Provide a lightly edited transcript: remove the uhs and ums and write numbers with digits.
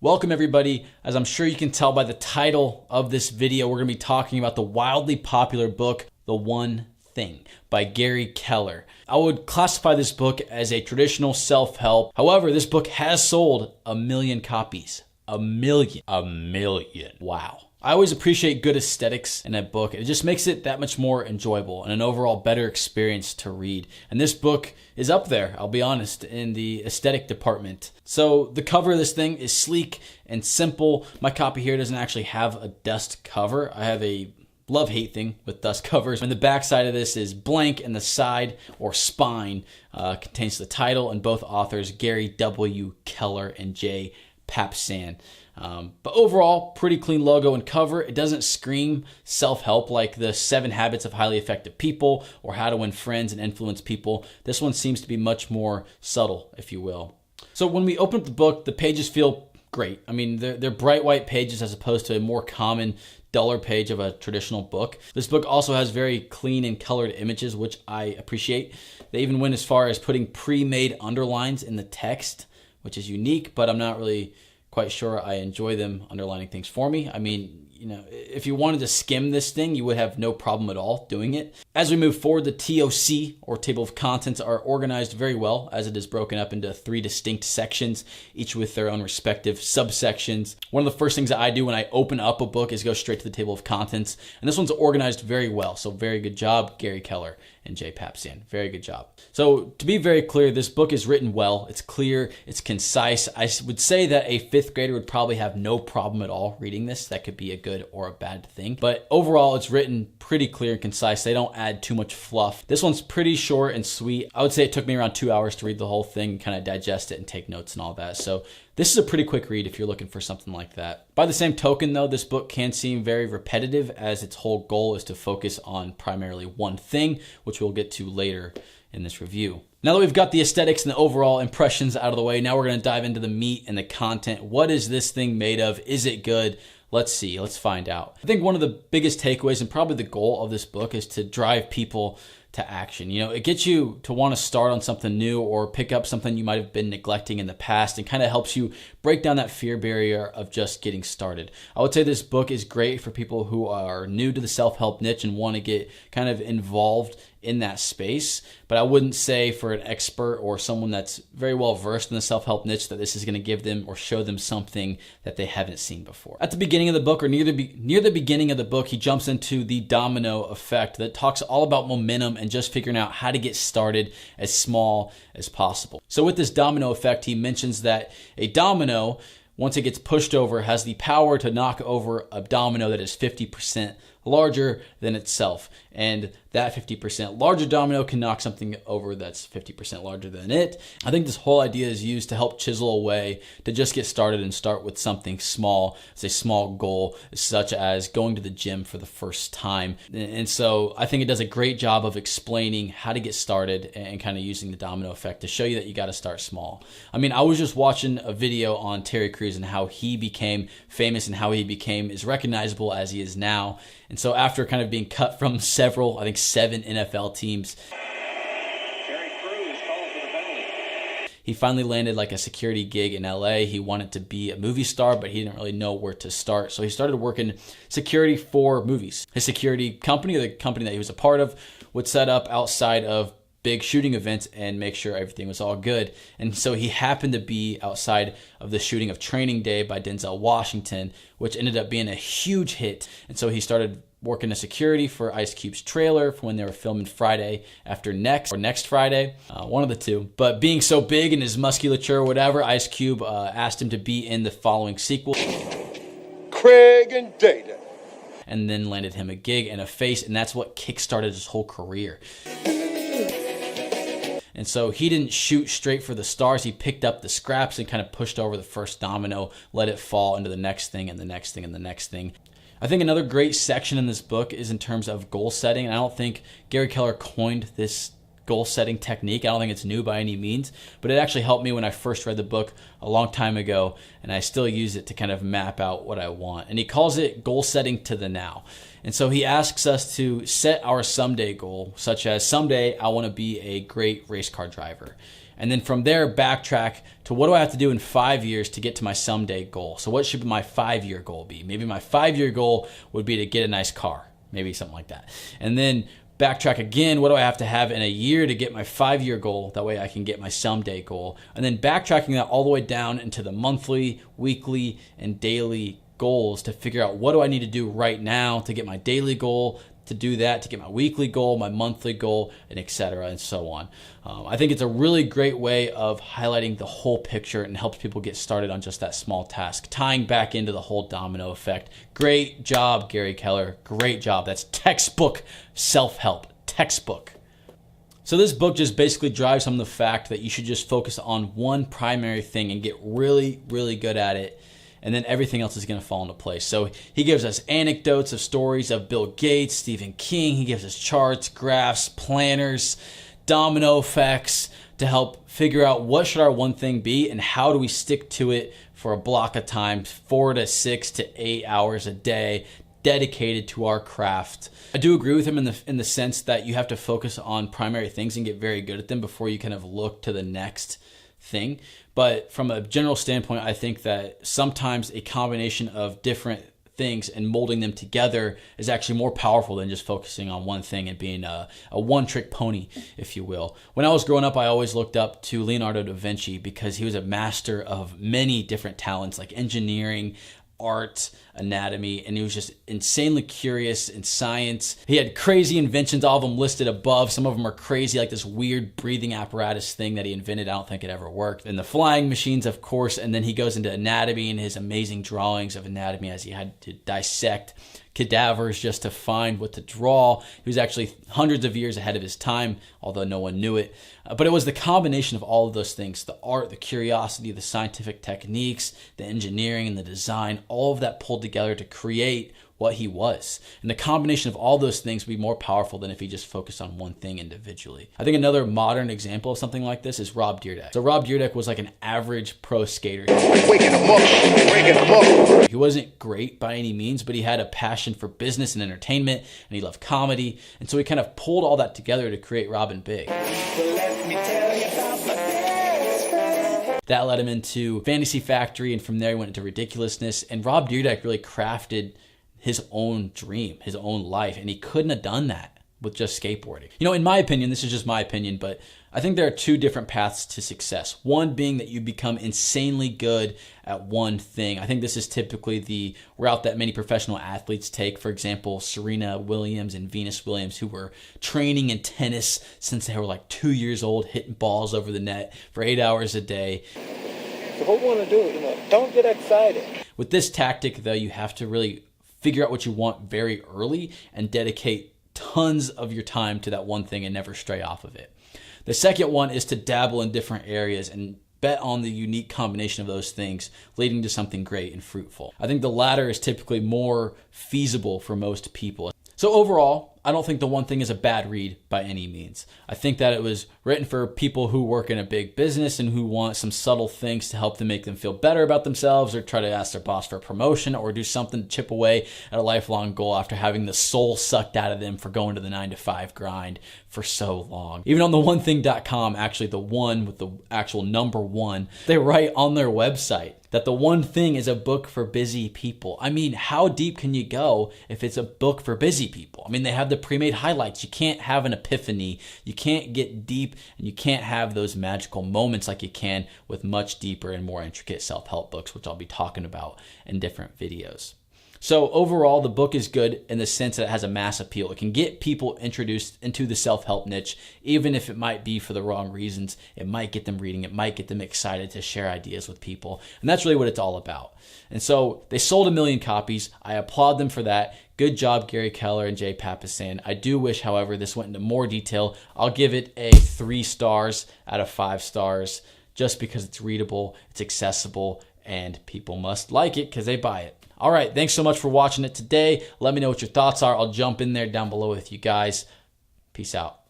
Welcome everybody. As I'm sure you can tell by the title of this video, we're going to be talking about the wildly popular book, The One Thing by Gary Keller. I would classify this book as a traditional self-help. However, this book has sold 1 million copies. 1 million. 1 million. Wow. I always appreciate good aesthetics in a book. It just makes it that much more enjoyable and an overall better experience to read. And this book is up there, I'll be honest, in the aesthetic department. So the cover of this thing is sleek and simple. My copy here doesn't actually have a dust cover. I have a love-hate thing with dust covers. And the back side of this is blank, and the side or spine contains the title and both authors, Gary W. Keller and J. Papsan. But overall, pretty clean logo and cover. It doesn't scream self-help like the 7 Habits of Highly Effective People or How to Win Friends and Influence People. This one seems to be much more subtle, if you will. So when we open up the book, the pages feel great. I mean, they're bright white pages as opposed to a more common duller page of a traditional book. This book also has very clean and colored images, which I appreciate. They even went as far as putting pre-made underlines in the text, which is unique, but I'm not really quite sure I enjoy them underlining things for me. I mean, you know, if you wanted to skim this thing, you would have no problem at all doing it. As we move forward, the TOC, or table of contents, are organized very well, as it is broken up into 3 distinct sections, each with their own respective subsections. One of the first things that I do when I open up a book is go straight to the table of contents, and this one's organized very well, so very good job, Gary Keller and J. Papsan. Very good job. So to be very clear, this book is written well. It's clear, it's concise. I would say that a 5th grader would probably have no problem at all reading this. That could be a good or a bad thing. But overall, it's written pretty clear and concise. They don't add too much fluff. This one's pretty short and sweet. I would say it took me around 2 hours to read the whole thing, kind of digest it and take notes and all that. So this is a pretty quick read if you're looking for something like that. By the same token, though, this book can seem very repetitive, as its whole goal is to focus on primarily one thing, which we'll get to later in this review. Now that we've got the aesthetics and the overall impressions out of the way, now we're going to dive into the meat and the content. What is this thing made of? Is it good? Let's see. Let's find out. I think one of the biggest takeaways and probably the goal of this book is to drive people to action. You know, it gets you to want to start on something new or pick up something you might have been neglecting in the past, and kind of helps you break down that fear barrier of just getting started. I would say this book is great for people who are new to the self-help niche and want to get kind of involved in that space, but I wouldn't say for an expert or someone that's very well versed in the self-help niche that this is going to give them or show them something that they haven't seen before. At the beginning of the book, or near the beginning of the book, he jumps into the domino effect that talks all about momentum and just figuring out how to get started as small as possible. So with this domino effect, he mentions that a domino, once it gets pushed over, has the power to knock over a domino that is 50% larger than itself. And that 50% larger domino can knock something over that's 50% larger than it. I think this whole idea is used to help chisel away, to just get started and start with something small. It's a small goal, such as going to the gym for the first time. And so I think it does a great job of explaining how to get started and kind of using the domino effect to show you that you got to start small. I mean, I was just watching a video on Terry Crews and how he became famous and how he became as recognizable as he is now. And so after kind of being cut from several, I think 7 NFL teams, he finally landed like a security gig in LA. He wanted to be a movie star, but he didn't really know where to start. So he started working security for movies. His security company, or the company that he was a part of, would set up outside of big shooting events and make sure everything was all good. And so he happened to be outside of the shooting of Training Day by Denzel Washington, which ended up being a huge hit. And so he started working as security for Ice Cube's trailer for when they were filming Friday After Next, or Next Friday, one of the two. But being so big and his musculature or whatever, Ice Cube asked him to be in the following sequel, Craig and Data, and then landed him a gig and a face, and that's what kickstarted his whole career. And so he didn't shoot straight for the stars. He picked up the scraps and kind of pushed over the first domino, let it fall into the next thing and the next thing and the next thing. I think another great section in this book is in terms of goal setting. I don't think Gary Keller coined this goal setting technique. I don't think it's new by any means, but it actually helped me when I first read the book a long time ago, and I still use it to kind of map out what I want. And he calls it goal setting to the now. And so he asks us to set our someday goal, such as someday I want to be a great race car driver. And then from there, backtrack to what do I have to do in 5 years to get to my someday goal? So what should my 5-year goal be? Maybe my 5-year goal would be to get a nice car, maybe something like that. And then backtrack again, what do I have to have in a year to get my 5-year goal? That way I can get my someday goal. And then backtracking that all the way down into the monthly, weekly, and daily goals to figure out what do I need to do right now to get my daily goal, to do that, to get my weekly goal, my monthly goal, and etc. and so on. I think it's a really great way of highlighting the whole picture and helps people get started on just that small task, tying back into the whole domino effect. Great job, Gary Keller. Great job. That's textbook self-help. Textbook. So this book just basically drives home the fact that you should just focus on one primary thing and get really, really good at it. And then everything else is going to fall into place. So he gives us anecdotes of stories of Bill Gates, Stephen King. He gives us charts, graphs, planners, domino effects to help figure out what should our one thing be and how do we stick to it for a block of time, 4 to 6 to 8 hours a day, dedicated to our craft. I do agree with him in the sense that you have to focus on primary things and get very good at them before you kind of look to the next thing. But from a general standpoint, I think that sometimes a combination of different things and molding them together is actually more powerful than just focusing on one thing and being a one-trick pony, if you will. When I was growing up, I always looked up to Leonardo da Vinci because he was a master of many different talents like engineering, art, anatomy, and he was just insanely curious in science. He had crazy inventions, all of them listed above. Some of them are crazy, like this weird breathing apparatus thing that he invented. I don't think it ever worked. And the flying machines, of course, and then he goes into anatomy and his amazing drawings of anatomy as he had to dissect cadavers just to find what to draw. He was actually hundreds of years ahead of his time, although no one knew it. But it was the combination of all of those things, the art, the curiosity, the scientific techniques, the engineering, and the design, all of that pulled together to create what he was. And the combination of all those things would be more powerful than if he just focused on one thing individually. I think another modern example of something like this is Rob Dyrdek. So Rob Dyrdek was like an average pro skater. Waking them up, waking them up. He wasn't great by any means, but he had a passion for business and entertainment, and he loved comedy. And so he kind of pulled all that together to create Robin Big. That led him into Fantasy Factory, and from there he went into Ridiculousness. And Rob Dyrdek really crafted his own dream, his own life, and he couldn't have done that with just skateboarding. You know, in my opinion, this is just my opinion, but I think there are two different paths to success. One being that you become insanely good at one thing. I think this is typically the route that many professional athletes take. For example, Serena Williams and Venus Williams, who were training in tennis since they were like 2 years old, hitting balls over the net for 8 hours a day. So what we want to do, don't get excited. With this tactic, though, you have to really figure out what you want very early and dedicate tons of your time to that one thing and never stray off of it. The second one is to dabble in different areas and bet on the unique combination of those things, leading to something great and fruitful. I think the latter is typically more feasible for most people. So overall, I don't think The One Thing is a bad read by any means. I think that it was written for people who work in a big business and who want some subtle things to help them make them feel better about themselves, or try to ask their boss for a promotion, or do something to chip away at a lifelong goal after having the soul sucked out of them for going to the 9-to-5 grind for so long. Even on theonething.com, actually the one with the actual number one, they write on their website that The One Thing is a book for busy people. I mean, how deep can you go if it's a book for busy people? I mean, they have the pre-made highlights. You can't have an epiphany. You can't get deep, and you can't have those magical moments like you can with much deeper and more intricate self-help books, which I'll be talking about in different videos. So overall, the book is good in the sense that it has a mass appeal. It can get people introduced into the self-help niche, even if it might be for the wrong reasons. It might get them reading. It might get them excited to share ideas with people. And that's really what it's all about. And so they sold 1 million copies. I applaud them for that. Good job, Gary Keller and Jay Papasan. I do wish, however, this went into more detail. I'll give it a 3 stars out of 5 stars just because it's readable, it's accessible, and people must like it because they buy it. All right, thanks so much for watching it today. Let me know what your thoughts are. I'll jump in there down below with you guys. Peace out.